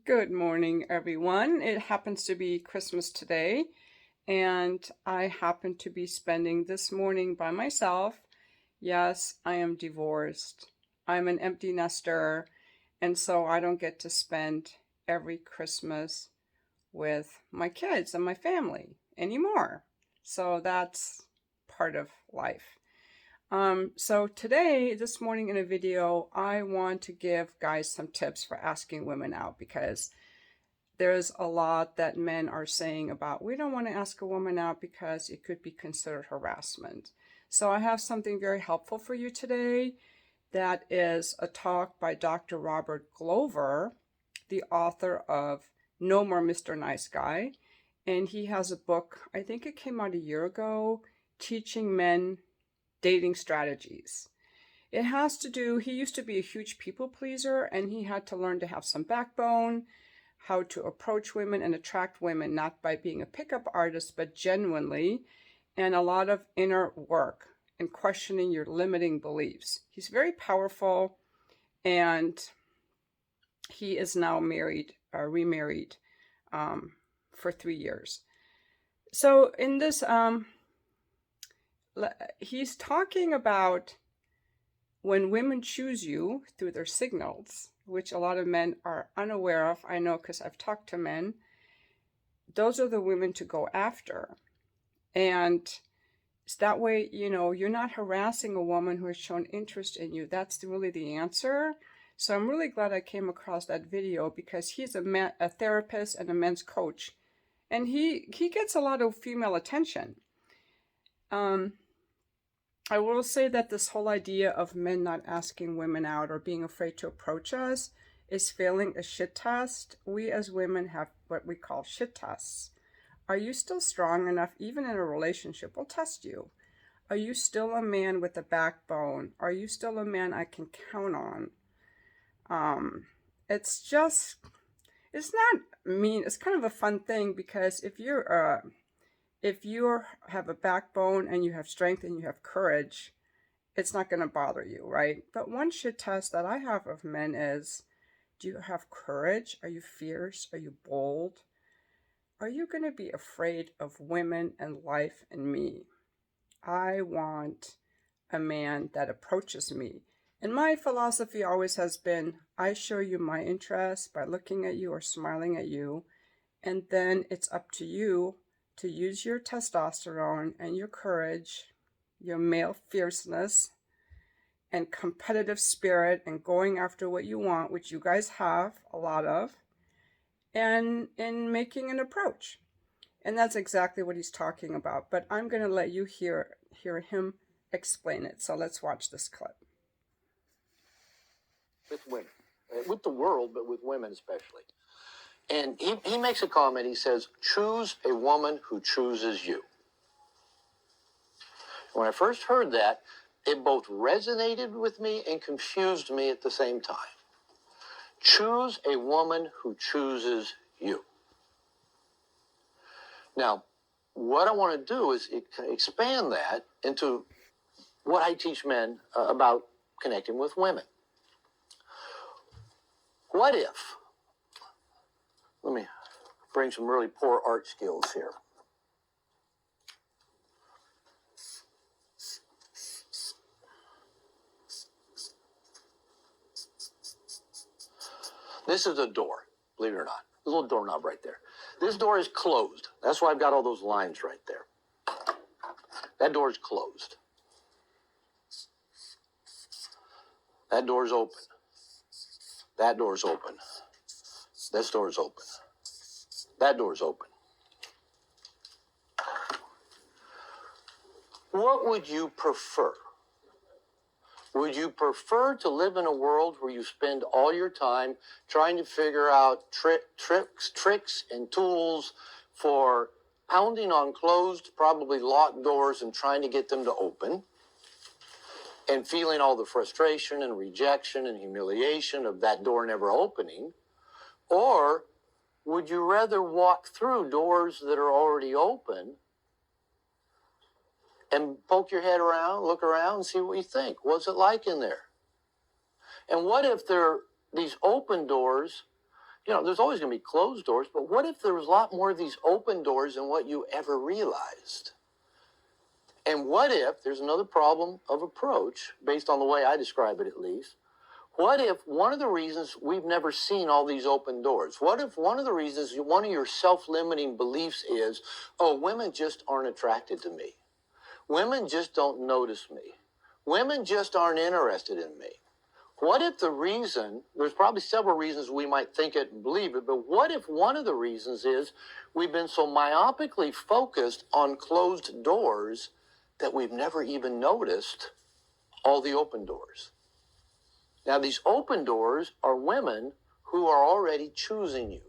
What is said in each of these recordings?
Good morning, everyone. It happens to be Christmas today, and I happen to be spending this morning by myself. Yes, I am divorced. I'm an empty nester, and so I don't get to spend every Christmas with my kids and my family anymore. So that's part of life. So today, this morning in a video, I want to give guys some tips for asking women out because there's a lot that men are saying about we don't want to ask a woman out because it could be considered harassment. So I have something very helpful for you today. That is a talk by Dr. Robert Glover, the author of No More Mr. Nice Guy. And he has a book, I think it came out a year ago, teaching men dating strategies. It has to do, he used to be a huge people pleaser and he had to learn to have some backbone, how to approach women and attract women, not by being a pickup artist, but genuinely, and a lot of inner work and questioning your limiting beliefs. He's very powerful, and he is now remarried for 3 years. So in this, he's talking about when women choose you through their signals, which a lot of men are unaware of, I know because I've talked to men, those are the women to go after. And that way, you're not harassing a woman who has shown interest in you. That's really the answer. So I'm really glad I came across that video because he's a therapist and a men's coach. And he gets a lot of female attention. I will say that this whole idea of men not asking women out or being afraid to approach us is failing a shit test. We as women have what we call shit tests. Are you still strong enough, even in a relationship? We'll test you. Are you still a man with a backbone? Are you still a man I can count on? It's not mean. It's kind of a fun thing because if you have a backbone and you have strength and you have courage, it's not going to bother you, right? But one shit test that I have of men is, do you have courage? Are you fierce? Are you bold? Are you going to be afraid of women and life and me? I want a man that approaches me. And my philosophy always has been, I show you my interest by looking at you or smiling at you, and then it's up to you to use your testosterone and your courage, your male fierceness and competitive spirit and going after what you want, which you guys have a lot of, and in making an approach. And that's exactly what he's talking about. But I'm going to let you hear him explain it. So let's watch this clip. With women, with the world, but with women especially. And he makes a comment. He says, choose a woman who chooses you. When I first heard that, it both resonated with me and confused me at the same time. Choose a woman who chooses you. Now, what I want to do is expand that into what I teach men about connecting with women. What if, let me bring some really poor art skills here. This is a door, believe it or not. There's a little doorknob right there. This door is closed. That's why I've got all those lines right there. That door is closed. That door is open. That door is open. This door is open. That door is open. What would you prefer? Would you prefer to live in a world where you spend all your time trying to figure out tricks and tools for pounding on closed, probably locked doors and trying to get them to open, and feeling all the frustration and rejection and humiliation of that door never opening? Or would you rather walk through doors that are already open and poke your head around, look around, and see what you think? What's it like in there? And what if these open doors, there's always going to be closed doors, but what if there was a lot more of these open doors than what you ever realized? And what if, there's another problem of approach, based on the way I describe it at least, what if one of the reasons we've never seen all these open doors, what if one of the reasons, one of your self-limiting beliefs is, oh, women just aren't attracted to me. Women just don't notice me. Women just aren't interested in me. What if the reason, there's probably several reasons we might think it and believe it, but what if one of the reasons is we've been so myopically focused on closed doors that we've never even noticed all the open doors? Now, these open doors are women who are already choosing you,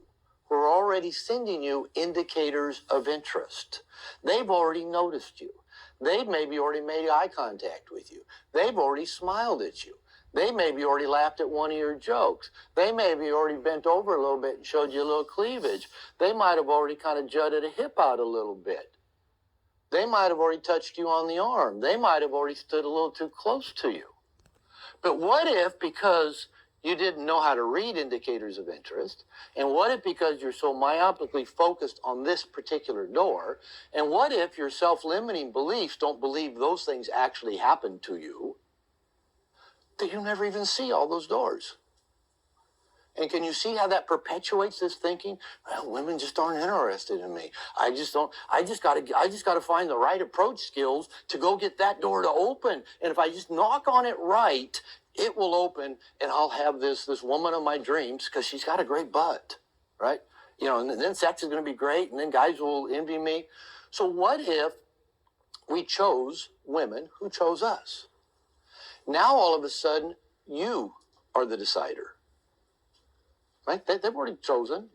who are already sending you indicators of interest. They've already noticed you. They've maybe already made eye contact with you. They've already smiled at you. They maybe already laughed at one of your jokes. They maybe already bent over a little bit and showed you a little cleavage. They might have already kind of jutted a hip out a little bit. They might have already touched you on the arm. They might have already stood a little too close to you. But what if, because you didn't know how to read indicators of interest, and what if because you're so myopically focused on this particular door, and what if your self-limiting beliefs don't believe those things actually happen to you, that you never even see all those doors? And can you see how that perpetuates this thinking? Well, women just aren't interested in me. I just gotta find the right approach skills to go get that door to open. And if I just knock on it right, it will open and I'll have this woman of my dreams because she's got a great butt, right? And then sex is going to be great and then guys will envy me. So what if we chose women who chose us? Now all of a sudden, you are the decider. Right? They've already chosen.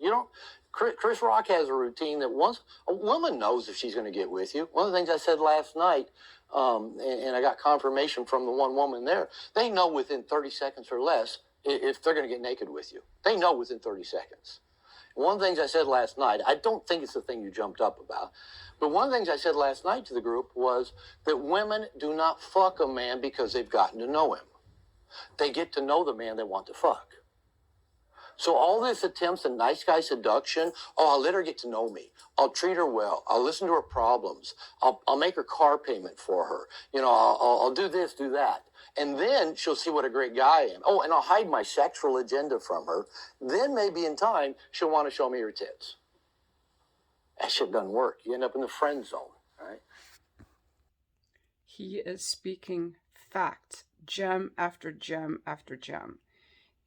Chris Rock has a routine that once a woman knows if she's going to get with you. One of the things I said last night, and I got confirmation from the one woman there, they know within 30 seconds or less if they're going to get naked with you. They know within 30 seconds. One of the things I said last night, I don't think it's the thing you jumped up about, but one of the things I said last night to the group was that women do not fuck a man because they've gotten to know him. They get to know the man they want to fuck. So all this attempts at nice guy seduction, I'll let her get to know me. I'll treat her well. I'll listen to her problems. I'll make her car payment for her. I'll do this, do that. And then she'll see what a great guy I am. Oh, and I'll hide my sexual agenda from her. Then maybe in time, she'll want to show me her tits. That shit doesn't work. You end up in the friend zone, right? He is speaking fact, gem after gem after gem.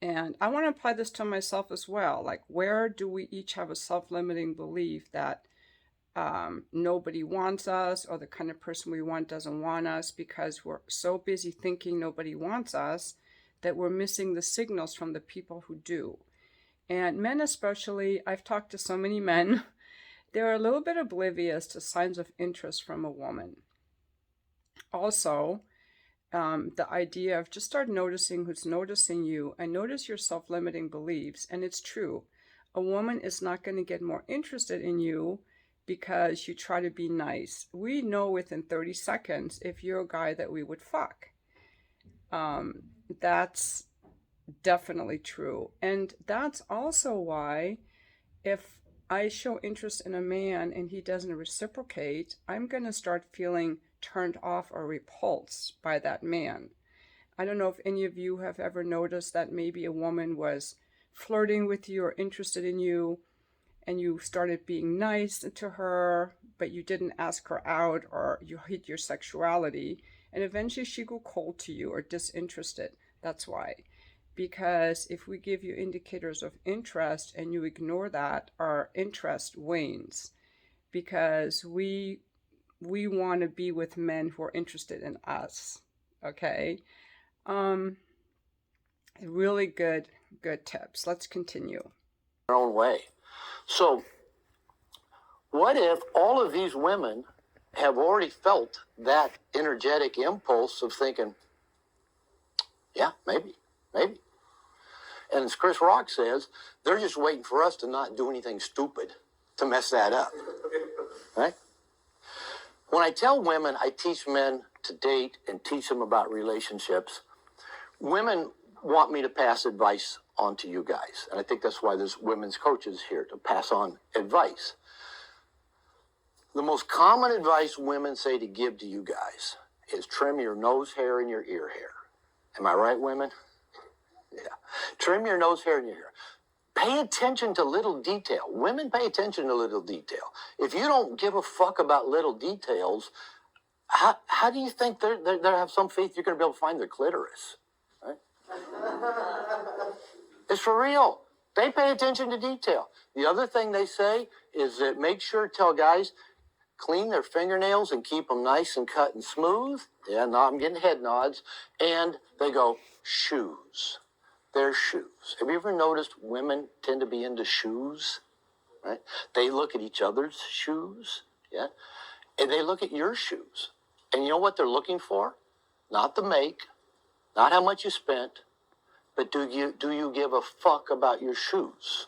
And I want to apply this to myself as well. Like, where do we each have a self-limiting belief that nobody wants us, or the kind of person we want doesn't want us, because we're so busy thinking nobody wants us that we're missing the signals from the people who do. And men especially, I've talked to so many men, they're a little bit oblivious to signs of interest from a woman. Also, the idea of just start noticing who's noticing you and notice your self-limiting beliefs. And it's true. A woman is not going to get more interested in you because you try to be nice. We know within 30 seconds if you're a guy that we would fuck. That's definitely true. And that's also why if I show interest in a man and he doesn't reciprocate, I'm going to start feeling turned off or repulsed by that man. I don't know if any of you have ever noticed that maybe a woman was flirting with you or interested in you, and you started being nice to her, but you didn't ask her out, or you hid your sexuality, and eventually she grew cold to you or disinterested. That's why. Because if we give you indicators of interest and you ignore that, our interest wanes. Because we want to be with men who are interested in us. Okay? Really good tips. Let's continue. Their own way. So, what if all of these women have already felt that energetic impulse of thinking, yeah, maybe. And as Chris Rock says, they're just waiting for us to not do anything stupid to mess that up. Right? When I tell women I teach men to date and teach them about relationships, women want me to pass advice on to you guys. And I think that's why there's women's coaches here to pass on advice. The most common advice women say to give to you guys is trim your nose hair and your ear hair. Am I right, women? Yeah. Trim your nose hair and your hair. Pay attention to little detail. Women pay attention to little detail. If you don't give a fuck about little details, how do you think they have some faith you're going to be able to find their clitoris? Right? It's for real. They pay attention to detail. The other thing they say is that make sure to tell guys, clean their fingernails and keep them nice and cut and smooth. Yeah, no, I'm getting head nods. And they go, shoes. Their shoes. Have you ever noticed women tend to be into shoes? Right? They look at each other's shoes. Yeah. And they look at your shoes. And you know what they're looking for? Not the make, not how much you spent, but do you give a fuck about your shoes?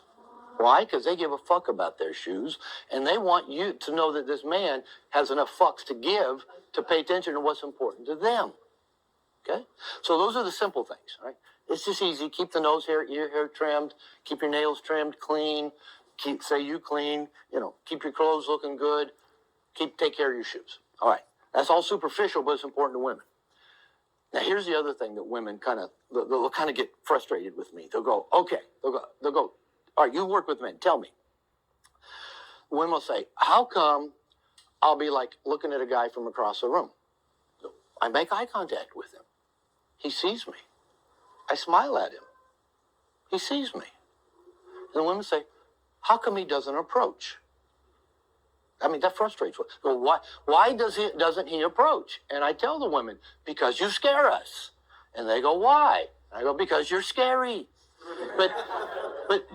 Why? Because they give a fuck about their shoes, and they want you to know that this man has enough fucks to give to pay attention to what's important to them. Okay? So those are the simple things, right? It's just easy. Keep the nose hair, ear hair trimmed. Keep your nails trimmed, clean. Say you clean. Keep your clothes looking good. Take care of your shoes. All right. That's all superficial, but it's important to women. Now, here's the other thing that women they'll kind of get frustrated with me. They'll go, okay. They'll go, all right, you work with men. Tell me. Women will say, how come I'll be like looking at a guy from across the room? I make eye contact with him. He sees me. I smile at him. He sees me. And the women say, how come he doesn't approach? I mean, that frustrates me. Well, why doesn't he approach? And I tell the women, because you scare us. And they go, why? And I go, because you're scary. But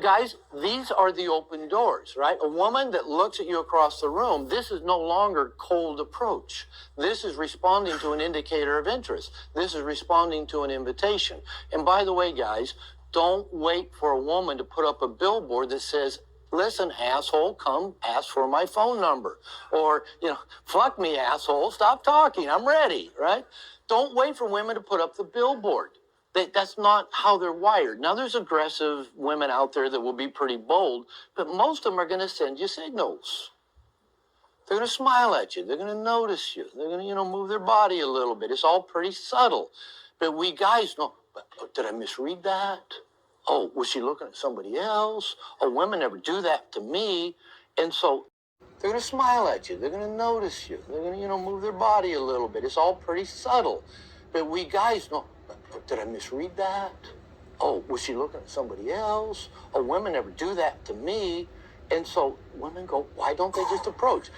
guys, these are the open doors, right? A woman that looks at you across the room, this is no longer cold approach. This is responding to an indicator of interest. This is responding to an invitation. And by the way, guys, don't wait for a woman to put up a billboard that says, listen, asshole, come ask for my phone number. Or, fuck me, asshole, stop talking, I'm ready, right? Don't wait for women to put up the billboard. That's not how they're wired. Now, there's aggressive women out there that will be pretty bold, but most of them are going to send you signals. They're going to smile at you. They're going to notice you. They're going to, move their body a little bit. It's all pretty subtle. But we guys know, did I misread that? Oh, was she looking at somebody else? Oh, women never do that to me. And so they're going to smile at you. They're going to notice you. They're going to, move their body a little bit. It's all pretty subtle. But we guys know, did I misread that? Oh, was she looking at somebody else? Oh, women never do that to me. And so women go, why don't they just approach?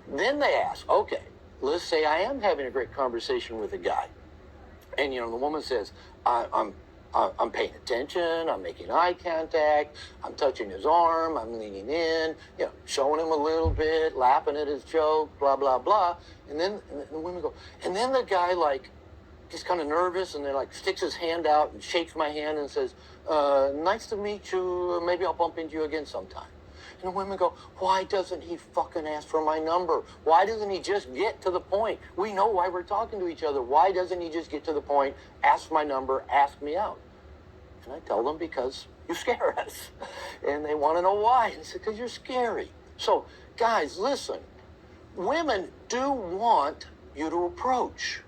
Then they ask, okay, let's say I am having a great conversation with a guy. And, the woman says, I'm paying attention, I'm making eye contact, I'm touching his arm, I'm leaning in, showing him a little bit, laughing at his joke, blah, blah, blah. And then the women go, and then the guy gets kind of nervous and then sticks his hand out and shakes my hand and says, nice to meet you, maybe I'll bump into you again sometime. And the women go, why doesn't he fucking ask for my number? Why doesn't he just get to the point? We know why we're talking to each other. Why doesn't he just get to the point, ask my number, ask me out? And I tell them, because you scare us. And they want to know why. And I said, because you're scary. So, guys, listen. Women do want you to approach.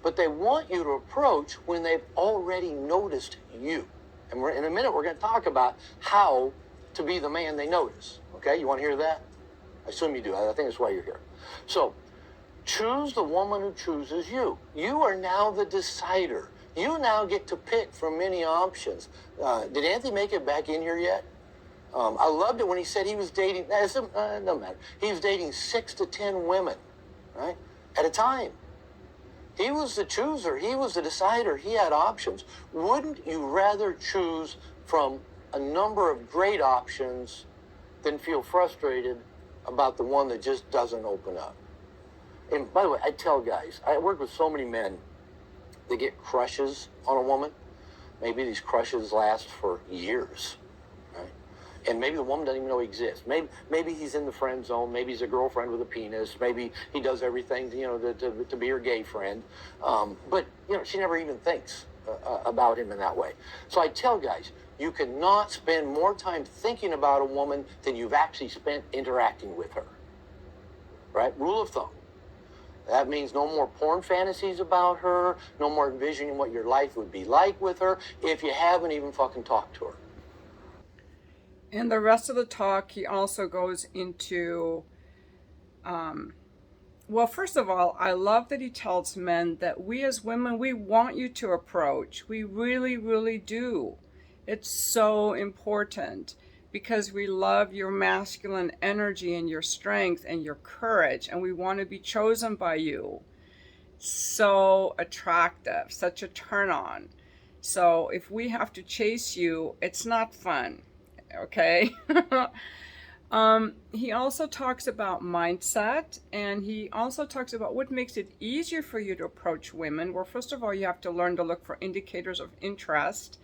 But they want you to approach when they've already noticed you. And in a minute, we're going to talk about how to be the man they notice. Okay, you want to hear that? I assume you do. I think that's why you're here. So, choose the woman who chooses you. You are now the decider. You now get to pick from many options. Did Anthony make it back in here yet? I loved it when he said he was dating, it doesn't matter. He was dating 6 to 10 women, right, at a time. He was the chooser. He was the decider. He had options. Wouldn't you rather choose from a number of great options than feel frustrated about the one that just doesn't open up? And by the way, I tell guys, I work with so many men that get crushes on a woman. Maybe these crushes last for years, right? And maybe the woman doesn't even know he exists. Maybe he's in the friend zone. Maybe he's a girlfriend with a penis. Maybe he does everything, to be her gay friend. But, she never even thinks about him in that way. So I tell guys, you cannot spend more time thinking about a woman than you've actually spent interacting with her. Right? Rule of thumb. That means no more porn fantasies about her, no more envisioning what your life would be like with her if you haven't even fucking talked to her. In the rest of the talk, he also goes into, well, first of all, I love that he tells men that we as women, we want you to approach. We really, really do. It's so important because we love your masculine energy and your strength and your courage, and we want to be chosen by you. So attractive, such a turn on. So if we have to chase you, it's not fun, okay? He also talks about mindset, and he also talks about what makes it easier for you to approach women. Well, first of all, you have to learn to look for indicators of interest.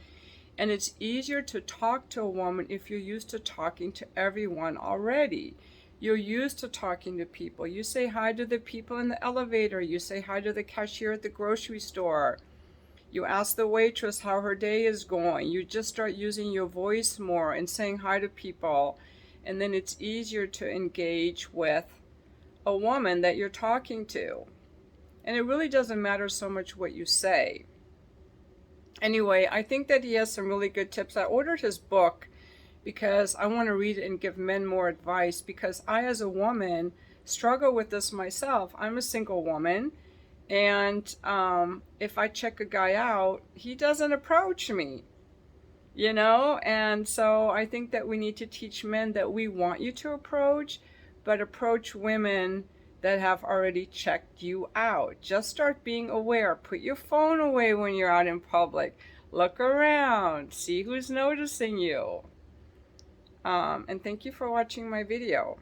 And it's easier to talk to a woman if you're used to talking to everyone already. You're used to talking to people. You say hi to the people in the elevator. You say hi to the cashier at the grocery store. You ask the waitress how her day is going. You just start using your voice more and saying hi to people. And then it's easier to engage with a woman that you're talking to. And it really doesn't matter so much what you say. Anyway, I think that he has some really good tips. I ordered his book because I want to read it and give men more advice, because I, as a woman, struggle with this myself. I'm a single woman, and if I check a guy out, he doesn't approach me, you know? And so I think that we need to teach men that we want you to approach, but approach women that have already checked you out. Just start being aware. Put your phone away when you're out in public. Look around. See who's noticing you. And thank you for watching my video.